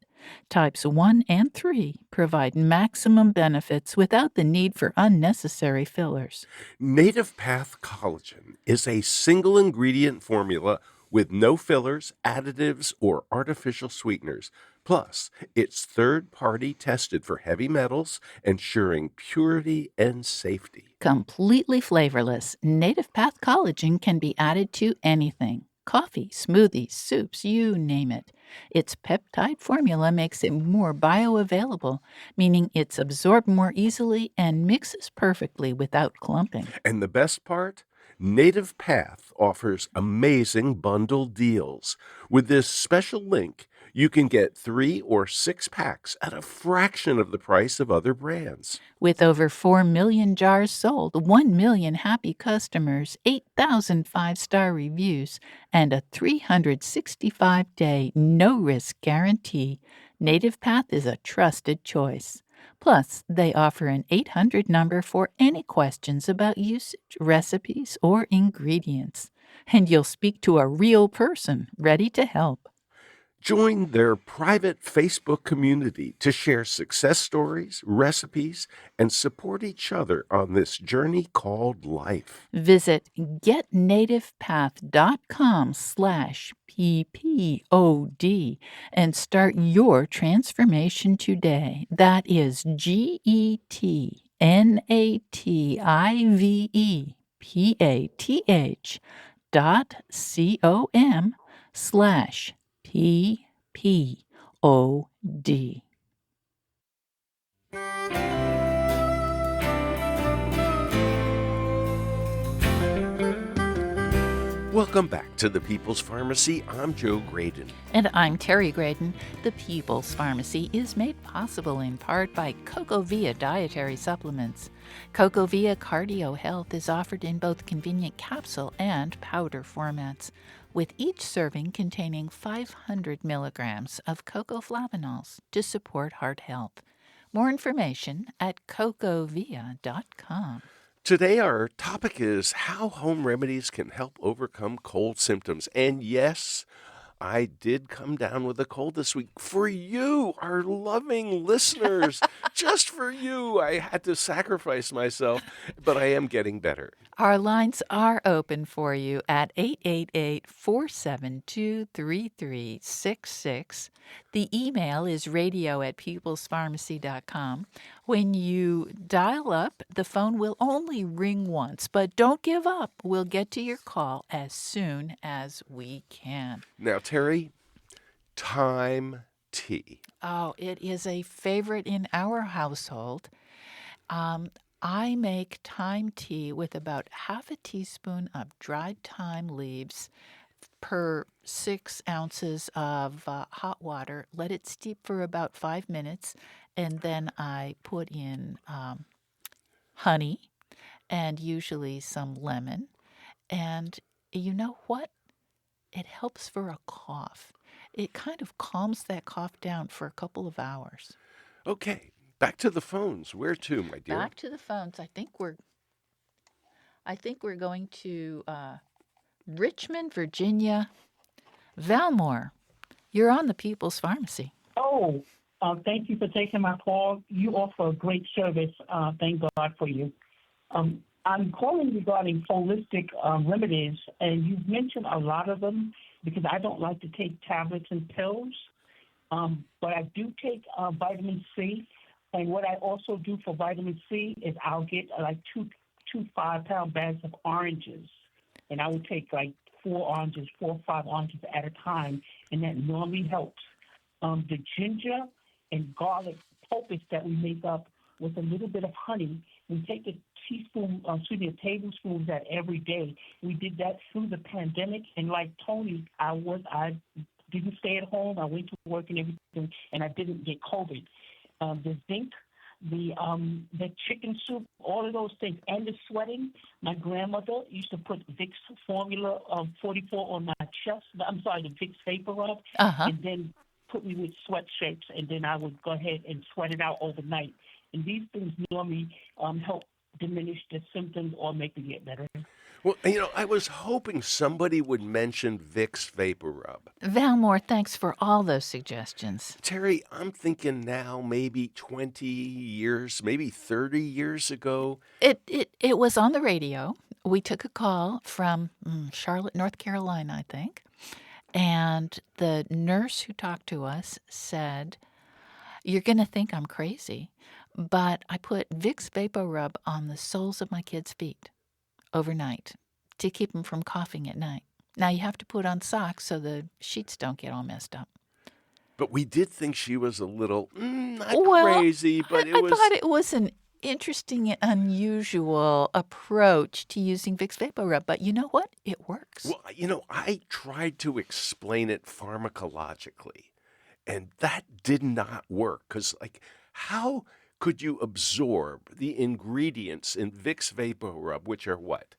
types 1 and 3 provide maximum benefits without the need for unnecessary fillers. Native Path Collagen is a single ingredient formula with no fillers, additives, or artificial sweeteners. Plus, it's third party tested for heavy metals, ensuring purity and safety. Completely flavorless, Native Path Collagen can be added to anything. Coffee, smoothies, soups, you name it. Its peptide formula makes it more bioavailable, meaning it's absorbed more easily and mixes perfectly without clumping. And the best part? Native Path offers amazing bundle deals. With this special link, you can get 3 or 6 packs at a fraction of the price of other brands. With over 4 million jars sold, 1 million happy customers, 8,000 five-star reviews, and a 365-day no-risk guarantee, Native Path is a trusted choice. Plus, they offer an 800 number for any questions about usage, recipes, or ingredients. And you'll speak to a real person ready to help. Join their private Facebook community to share success stories, recipes, and support each other on this journey called life. Visit getnativepath.com/PPOD and start your transformation today. That is GetNativePath.com/PPOD. Welcome back to the People's Pharmacy. I'm Joe Graydon. And I'm Terry Graydon. The People's Pharmacy is made possible in part by CocoVia Dietary Supplements. CocoVia Cardio Health is offered in both convenient capsule and powder formats, with each serving containing 500 milligrams of cocoflavanols to support heart health. More information at cocovia.com. Today, our topic is how home remedies can help overcome cold symptoms. And yes, I did come down with a cold this week. For you, our loving listeners, just for you, I had to sacrifice myself, but I am getting better. Our lines are open for you at 888-472-3366. The email is radio@peoplespharmacy.com. When you dial up, the phone will only ring once, but don't give up. We'll get to your call as soon as we can. Now, Terry, time tea. Oh, it is a favorite in our household. I make thyme tea with about half a teaspoon of dried thyme leaves per 6 ounces of hot water. Let it steep for about 5 minutes, and then I put in honey and usually some lemon. And you know what? It helps for a cough. It kind of calms that cough down for a couple of hours. Okay, back to the phones. Where to, my dear? Back to the phones. I think we're going to Richmond, Virginia. Valmore, you're on the People's Pharmacy. Oh, thank you for taking my call. You offer a great service. Thank God for you. I'm calling regarding holistic remedies, and you've mentioned a lot of them because I don't like to take tablets and pills, but I do take vitamin C. And what I also do for vitamin C is I'll get like two 5-pound bags of oranges, and I would take like 4 or 5 oranges at a time, and that normally helps. The ginger and garlic poultice that we make up with a little bit of honey, we take a tablespoon of that every day. We did that through the pandemic, and like Tony, I didn't stay at home. I went to work and everything, and I didn't get COVID. The zinc the chicken soup, all of those things, and the sweating. My grandmother used to put Vicks Formula 44 on my chest. I'm sorry, the Vicks Vapor Rub, and then put me with sweat shapes, and then I would go ahead and sweat it out overnight. And these things normally help diminish the symptoms or make it get better. Well, I was hoping somebody would mention Vicks Vapor Rub. Valmore, thanks for all those suggestions. Terry, I'm thinking now maybe 20 years, maybe 30 years ago. It was on the radio. We took a call from Charlotte, North Carolina, I think. And the nurse who talked to us said, "You're going to think I'm crazy, but I put Vicks Vapor Rub on the soles of my kids' feet overnight to keep them from coughing at night. Now, you have to put on socks so the sheets don't get all messed up." But we did think she was a little, not crazy, but I thought it was an interesting and unusual approach to using Vicks Vapor Rub. But you know what? It works. Well, I tried to explain it pharmacologically, and that did not work. Because, how could you absorb the ingredients in Vicks Vapor Rub, which are what?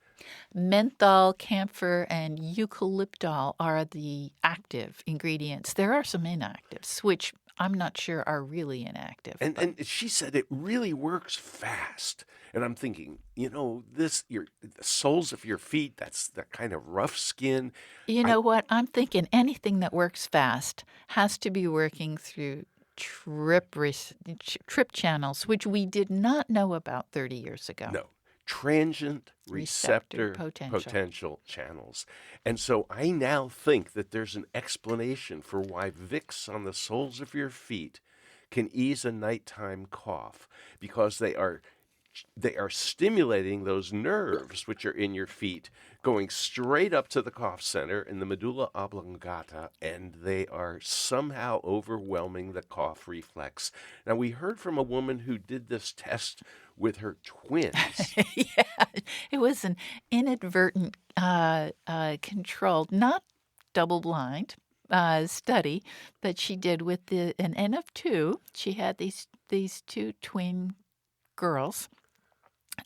Menthol, camphor, and eucalyptol are the active ingredients. There are some inactives, which I'm not sure are really inactive. And she said it really works fast. And I'm thinking, the soles of your feet, that's that kind of rough skin. You know what? I'm thinking anything that works fast has to be working through trip channels, which we did not know about 30 years ago. No. Transient receptor potential channels. And so I now think that there's an explanation for why Vicks on the soles of your feet can ease a nighttime cough, because they are stimulating those nerves which are in your feet, going straight up to the cough center in the medulla oblongata, and they are somehow overwhelming the cough reflex. Now, we heard from a woman who did this test with her twins. Yeah, it was an inadvertent, controlled, not double-blind study that she did with an N of 2. She had these two twin girls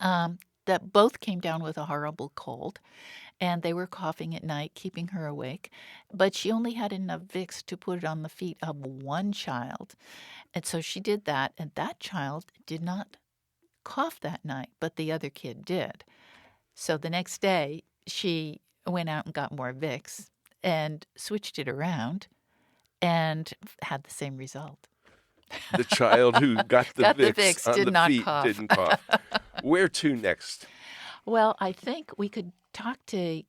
that both came down with a horrible cold, and they were coughing at night, keeping her awake. But she only had enough Vicks to put it on the feet of one child. And so she did that, and that child did not cough that night, but the other kid did. So the next day, she went out and got more Vicks and switched it around and had the same result. The child who got the Vicks on did the not feet cough. didn't cough. Where to next? Well, I think we could talk to,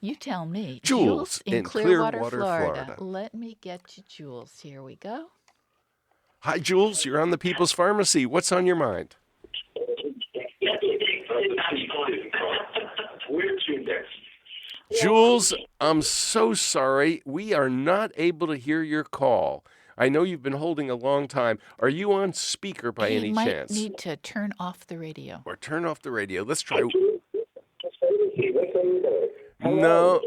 you tell me. Jules in Clearwater, Clearwater, Florida. Let me get to Jules. Here we go. Hi, Jules. You're on the People's Pharmacy. What's on your mind? Jules, I'm so sorry. We are not able to hear your call. I know you've been holding a long time. Are you on speaker by any chance? You might need to turn off the radio. Or turn off the radio. Let's try. No,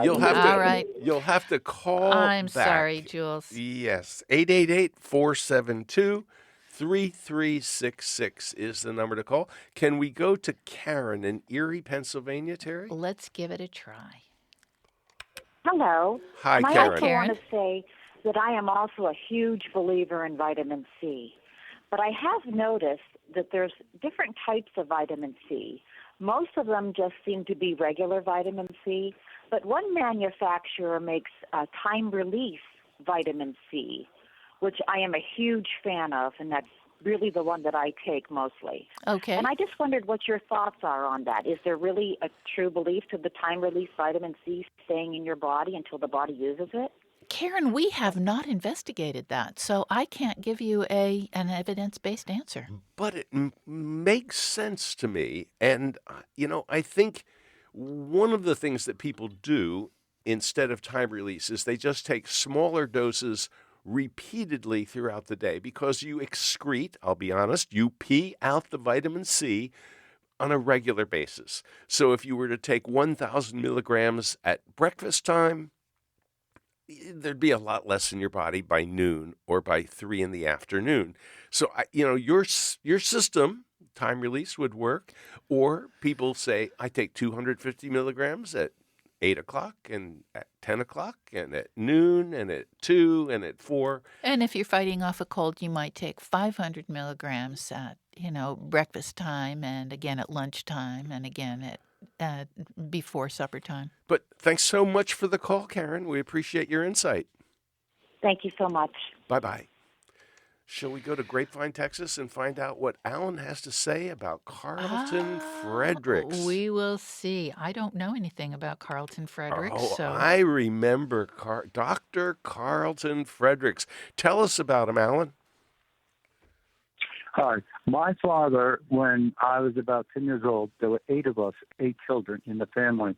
you'll have to. All right. You'll have to call. I'm back. sorry, Jules. Yes, 888-472-3366 is the number to call. Can we go to Karen in Erie, Pennsylvania, Terry? Let's give it a try. Hello. Hi, I Karen. also want to say that I am also a huge believer in vitamin C. But I have noticed that there's different types of vitamin C. Most of them just seem to be regular vitamin C, but one manufacturer makes time-release vitamin C, which I am a huge fan of, and that's really the one that I take mostly. Okay. And I just wondered what your thoughts are on that. Is there really a true belief to the time-release vitamin C staying in your body until the body uses it? Karen, we have not investigated that, so I can't give you an evidence-based answer. But it makes sense to me. And, I think one of the things that people do instead of time release is they just take smaller doses repeatedly throughout the day, because you excrete, I'll be honest, you pee out the vitamin C on a regular basis. So if you were to take 1,000 milligrams at breakfast time, there'd be a lot less in your body by noon or by 3 in the afternoon. So, your system, time release, would work. Or people say, I take 250 milligrams at 8 o'clock and at 10 o'clock and at noon and at 2 and at 4. And if you're fighting off a cold, you might take 500 milligrams at, breakfast time and again at lunchtime and again at before supper time. But thanks so much for the call, Karen. We appreciate your insight. Thank you so much. Bye-bye. Shall we go to Grapevine, Texas, and find out what Alan has to say about Carlton Fredericks? We will see. I don't know anything about Carlton Fredericks. Oh, I remember Dr. Carlton Fredericks. Tell us about him, Alan. Hi. My father, when I was about 10 years old, there were 8 of us, 8 children in the family.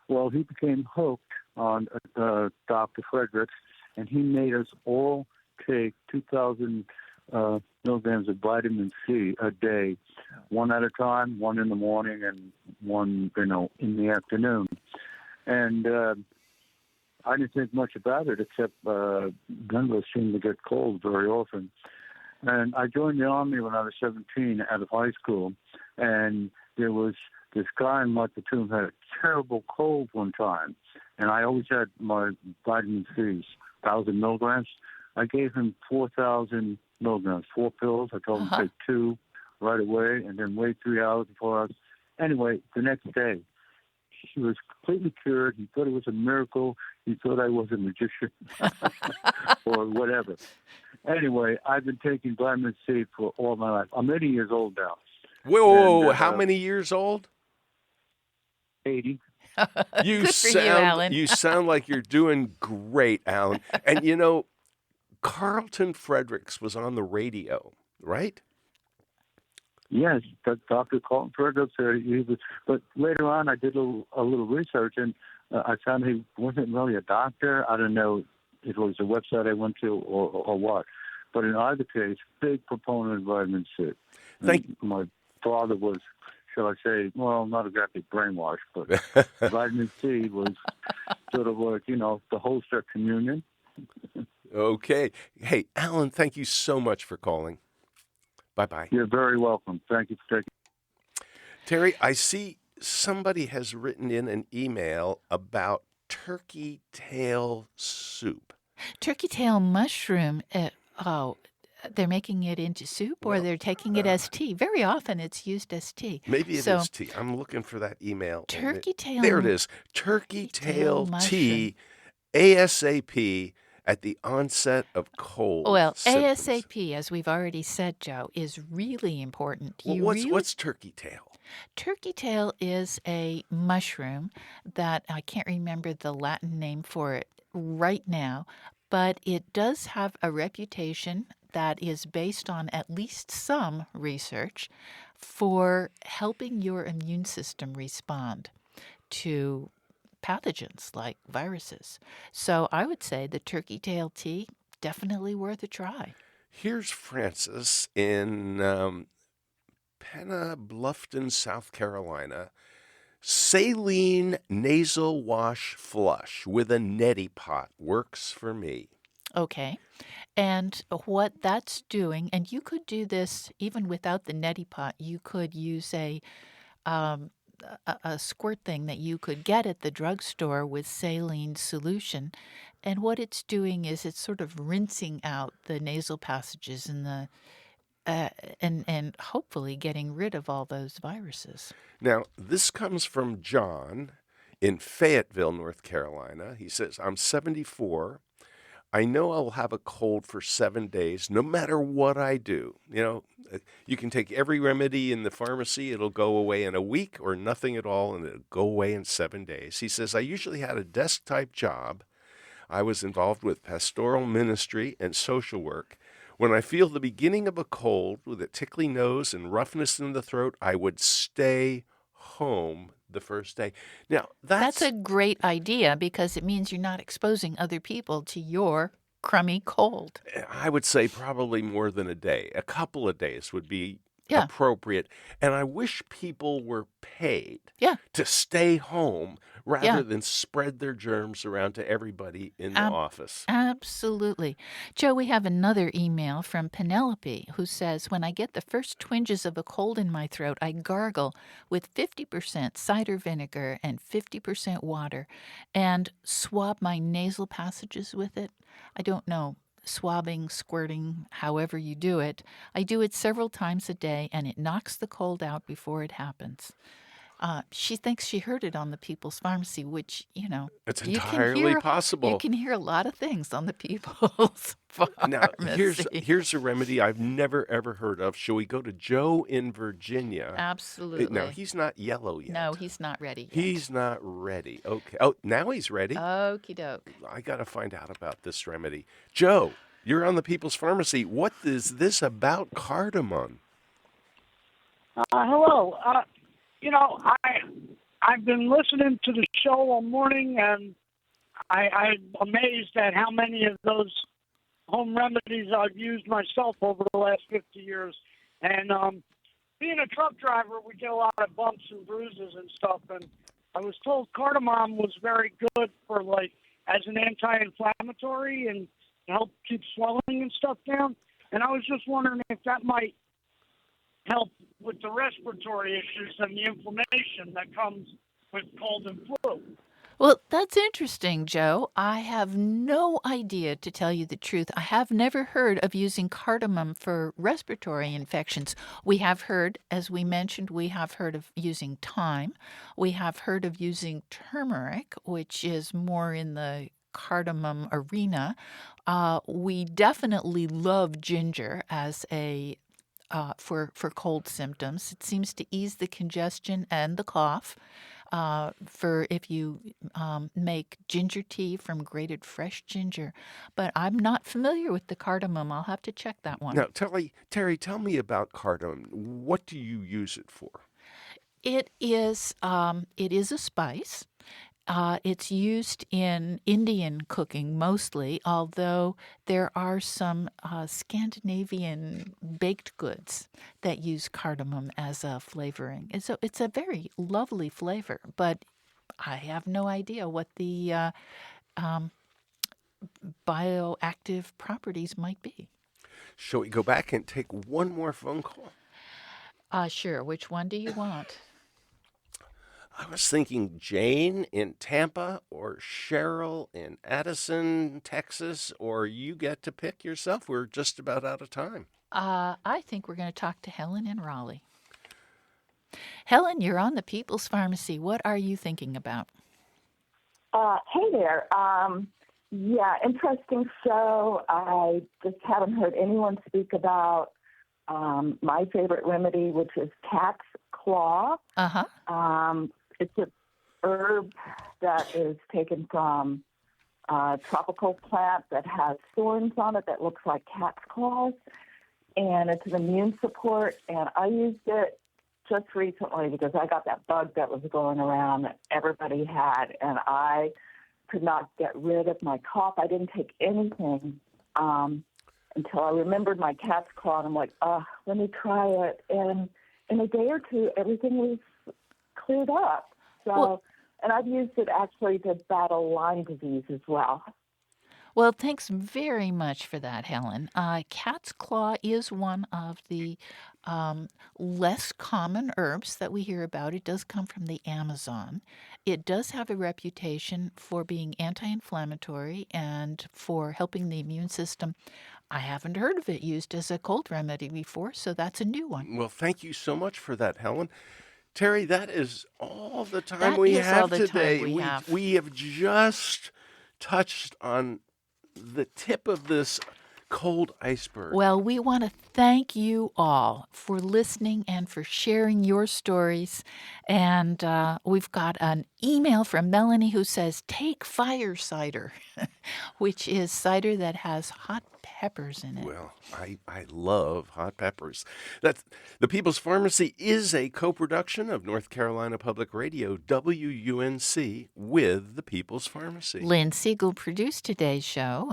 Well, he became hooked on Dr. Fredericks, and he made us all take 2,000 milligrams of vitamin C a day, one at a time, one in the morning and one, in the afternoon. And I didn't think much about it, except none of us seemed to get cold very often. And I joined the Army when I was 17 out of high school, and there was this guy in my platoon who had a terrible cold one time, and I always had my vitamin C's, 1,000 milligrams. I gave him 4,000 milligrams, 4 pills. I told him to take 2 right away and then wait 3 hours before us. Anyway, the next day, he was completely cured. He thought it was a miracle. He thought I was a magician or whatever. Anyway, I've been taking vitamin C for all my life. I'm 80 years old now. Whoa, how many years old? 80. Good for you, Alan. You sound like you're doing great, Alan. And Carlton Fredericks was on the radio, right? Yes, Dr. Carlton Fredericks. But later on, I did a little research, and I found he wasn't really a doctor. I don't know if it was a website I went to or what. But in either case, big proponent of vitamin C. My father was, shall I say, well, not exactly brainwashed, but vitamin C was sort of like, the Holster communion. Okay. Hey, Alan, thank you so much for calling. Bye-bye. You're very welcome. Thank you for taking. Terry, I see somebody has written in an email about turkey tail soup. Turkey tail mushroom, they're making it into soup or they're taking it as tea. Very often it's used as tea. Maybe it is tea. I'm looking for that email. Turkey tail. There it is. Turkey tail tea, ASAP, at the onset of cold symptoms. ASAP, as we've already said, Joe, is really important. Well, what's turkey tail? Turkey tail is a mushroom that I can't remember the Latin name for it right now, but it does have a reputation that is based on at least some research for helping your immune system respond to pathogens like viruses. So I would say the turkey tail tea, definitely worth a try. Here's Francis in Penna Bluffton, South Carolina. Saline nasal wash flush with a neti pot works for me. Okay. And what that's doing, and you could do this even without the neti pot, you could use a squirt thing that you could get at the drugstore with saline solution. And what it's doing is it's sort of rinsing out the nasal passages and and hopefully getting rid of all those viruses. Now, this comes from John in Fayetteville, North Carolina. He says, I'm 74. I know I'll have a cold for 7 days, no matter what I do. You can take every remedy in the pharmacy. It'll go away in a week or nothing at all, and it'll go away in 7 days. He says, I usually had a desk-type job. I was involved with pastoral ministry and social work. When I feel the beginning of a cold with a tickly nose and roughness in the throat, I would stay home the first day. Now, that's a great idea because it means you're not exposing other people to your crummy cold. I would say probably more than a day. A couple of days would be Yeah. appropriate. And I wish people were paid Yeah. to stay home rather Yeah. than spread their germs around to everybody in the office. Absolutely. Joe, we have another email from Penelope who says, when I get the first twinges of a cold in my throat, I gargle with 50% cider vinegar and 50% water and swab my nasal passages with it. I don't know. Swabbing, squirting, however you do it. I do it several times a day, and it knocks the cold out before it happens. She thinks she heard it on the People's Pharmacy, which, It's you entirely You possible. can hear a lot of things on the People's Now, Pharmacy. here's a remedy I've never, ever heard of. Shall we go to Joe in Virginia? Absolutely. Now, he's not yellow yet. No, he's not ready yet. He's not ready. Okay. Oh, now he's ready. Okie doke. I got to find out about this remedy. Joe, you're on the People's Pharmacy. What is this about cardamom? Hello. I've been listening to the show all morning, and I'm amazed at how many of those home remedies I've used myself over the last 50 years. And being a truck driver, we get a lot of bumps and bruises and stuff. And I was told cardamom was very good for, as an anti-inflammatory and help keep swelling and stuff down. And I was just wondering if that might help with the respiratory issues and the inflammation that comes with cold and flu. Well, that's interesting, Joe. I have no idea, to tell you the truth. I have never heard of using cardamom for respiratory infections. We have heard, as we mentioned, we have heard of using thyme. We have heard of using turmeric, which is more in the cardamom arena. We definitely love ginger as a for cold symptoms. It seems to ease the congestion and the cough. For if you make ginger tea from grated fresh ginger. But I'm not familiar with the cardamom. I'll have to check that one. Now, Terry, tell me about cardamom. What do you use it for? It is a spice. It's used in Indian cooking mostly, although there are some Scandinavian baked goods that use cardamom as a flavoring. And so it's a very lovely flavor, but I have no idea what the bioactive properties might be. Shall we go back and take one more phone call? Sure. Which one do you want? I was thinking Jane in Tampa or Cheryl in Addison, Texas, or you get to pick yourself. We're just about out of time. I think we're going to talk to Helen in Raleigh. Helen, you're on the People's Pharmacy. What are you thinking about? Hey there. Yeah, interesting show. I just haven't heard anyone speak about my favorite remedy, which is cat's claw. Uh-huh. It's an herb that is taken from a tropical plant that has thorns on it that looks like cat's claws, and it's an immune support. And I used it just recently because I got that bug that was going around that everybody had, and I could not get rid of my cough. I didn't take anything until I remembered my cat's claw, and I'm like, let me try it. And in a day or two, everything was cleared up. So, and I've used it actually to battle Lyme disease as well. Well, thanks very much for that, Helen. Cat's claw is one of the less common herbs that we hear about. It does come from the Amazon. It does have a reputation for being anti-inflammatory and for helping the immune system. I haven't heard of it used as a cold remedy before, so that's a new one. Well, thank you so much for that, Helen. Terry, that is all the time we have today. We have just touched on the tip of this cold iceberg. Well, we want to thank you all for listening and for sharing your stories. And we've got an email from Melanie who says, take fire cider, which is cider that has hot peppers in it. Well, I love hot peppers. That's The People's Pharmacy is a co-production of North Carolina Public Radio, WUNC, with the People's Pharmacy. Lynn Siegel produced today's show.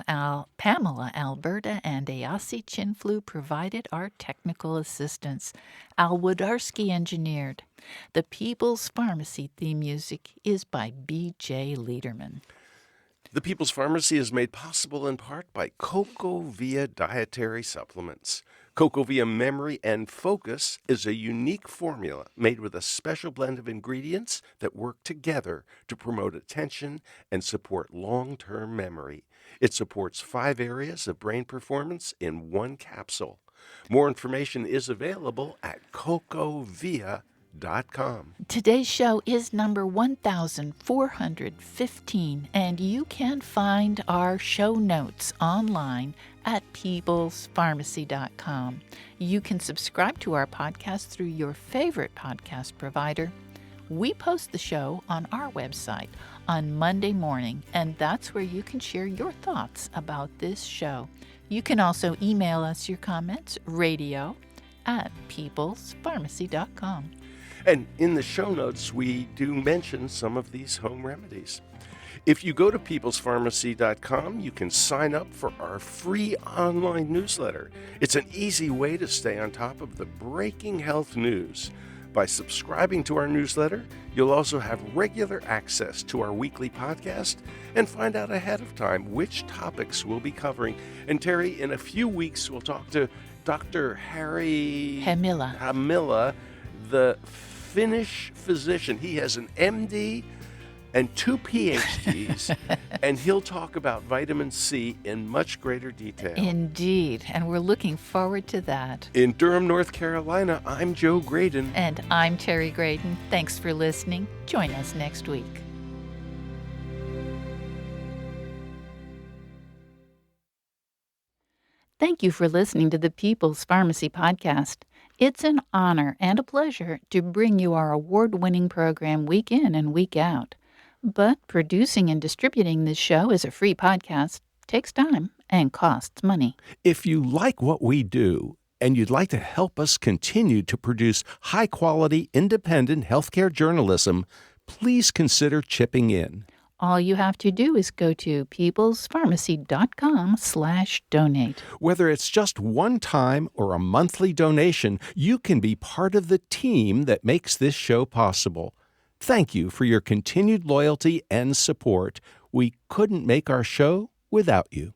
Pamela Alberta and Ayasi Chinflu provided our technical assistance. Al Wodarski engineered. The People's Pharmacy theme music is by B.J. Liederman. The People's Pharmacy is made possible in part by CocoVia dietary supplements. CocoVia Memory and Focus is a unique formula made with a special blend of ingredients that work together to promote attention and support long-term memory. It supports 5 areas of brain performance in one capsule. More information is available at cocovia.com. Today's show is number 1415, and you can find our show notes online at peoplespharmacy.com. You can subscribe to our podcast through your favorite podcast provider. We post the show on our website on Monday morning, and that's where you can share your thoughts about this show. You can also email us your comments, radio@peoplespharmacy.com. And in the show notes, we do mention some of these home remedies. If you go to peoplespharmacy.com, you can sign up for our free online newsletter. It's an easy way to stay on top of the breaking health news. By subscribing to our newsletter, you'll also have regular access to our weekly podcast and find out ahead of time which topics we'll be covering. And Terry, in a few weeks, we'll talk to Dr. Harry Hamila, the Finnish physician. He has an MD and 2 PhDs, and he'll talk about vitamin C in much greater detail. Indeed, and we're looking forward to that. In Durham, North Carolina, I'm Joe Graydon. And I'm Terry Graydon. Thanks for listening. Join us next week. Thank you for listening to the People's Pharmacy Podcast. It's an honor and a pleasure to bring you our award-winning program week in and week out. But producing and distributing this show as a free podcast takes time and costs money. If you like what we do and you'd like to help us continue to produce high-quality, independent healthcare journalism, please consider chipping in. All you have to do is go to peoplespharmacy.com/donate. Whether it's just one time or a monthly donation, you can be part of the team that makes this show possible. Thank you for your continued loyalty and support. We couldn't make our show without you.